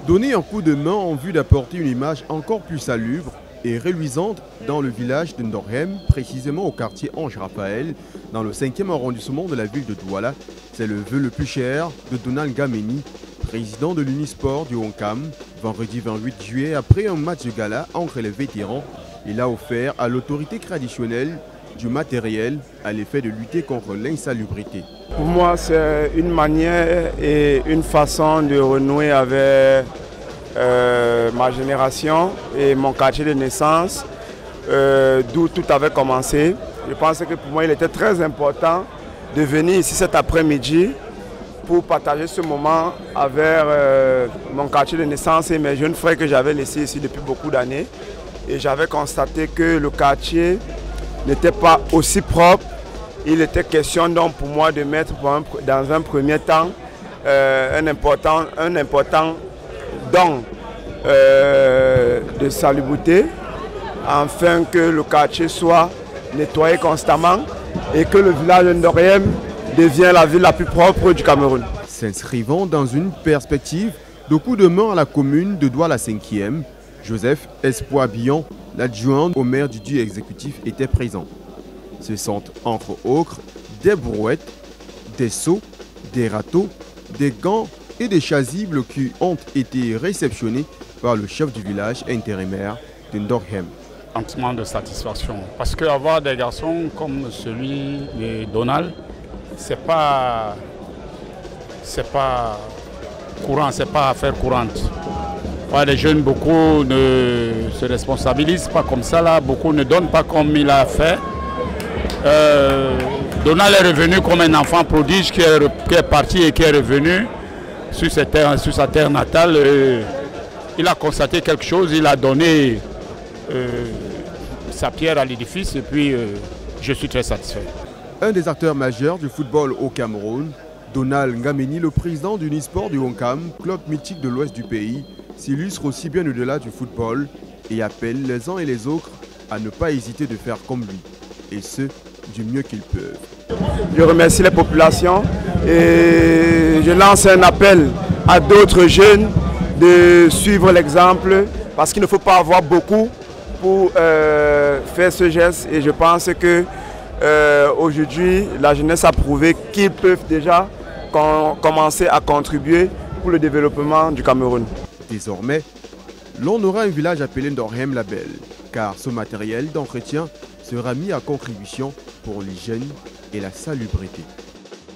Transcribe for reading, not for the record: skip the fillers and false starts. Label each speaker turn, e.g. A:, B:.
A: Donner un coup de main en vue d'apporter une image encore plus salubre et reluisante dans le village de Ndorhem, précisément au quartier Ange-Raphaël, dans le 5e arrondissement de la ville de Douala, c'est le vœu le plus cher de Donald Ngameni, président de l'Unisport du Honkam. Vendredi 28 juillet, après un match de gala entre les vétérans, il a offert à l'autorité traditionnelle du matériel à l'effet de lutter contre l'insalubrité.
B: Pour moi, c'est une manière et une façon de renouer avec ma génération et mon quartier de naissance, d'où tout avait commencé. Je pense que pour moi, il était très important de venir ici cet après-midi pour partager ce moment avec mon quartier de naissance et mes jeunes frères que j'avais laissés ici depuis beaucoup d'années. Et j'avais constaté que le quartier n'était pas aussi propre. Il était question donc pour moi de mettre dans un premier temps un important don de salubrité afin que le quartier soit nettoyé constamment et que le village de Ndorhem devienne la ville la plus propre du Cameroun.
A: S'inscrivant dans une perspective de coup de main à la commune de Douala 5e, Joseph Espoir-Billon, l'adjoint au maire du dieu exécutif, était présent. Ce sont entre autres des brouettes, des seaux, des râteaux, des gants et des chasubles qui ont été réceptionnés par le chef du village intérimaire de Ndorhem.
C: Sentiment de satisfaction, parce qu'avoir des garçons comme celui de Donald, c'est pas courant, c'est pas affaire courante. Les jeunes, beaucoup ne se responsabilisent pas comme ça, là, beaucoup ne donnent pas comme il a fait. Donald est revenu comme un enfant prodige qui est parti et qui est revenu sur sa terre natale. Il a constaté quelque chose, il a donné sa pierre à l'édifice et puis je suis très satisfait.
A: Un des acteurs majeurs du football au Cameroun, Donald Ngameni, le président du Unisport du Honkam, club mythique de l'ouest du pays, s'illustre aussi bien au-delà du football et appelle les uns et les autres à ne pas hésiter de faire comme lui, et ce, du mieux qu'ils peuvent.
B: Je remercie les populations et je lance un appel à d'autres jeunes de suivre l'exemple parce qu'il ne faut pas avoir beaucoup pour faire ce geste et je pense que aujourd'hui la jeunesse a prouvé qu'ils peuvent déjà commencer à contribuer pour le développement du Cameroun.
A: Désormais, l'on aura un village appelé Ndorhem Label, car ce matériel d'entretien sera mis à contribution pour l'hygiène et la salubrité.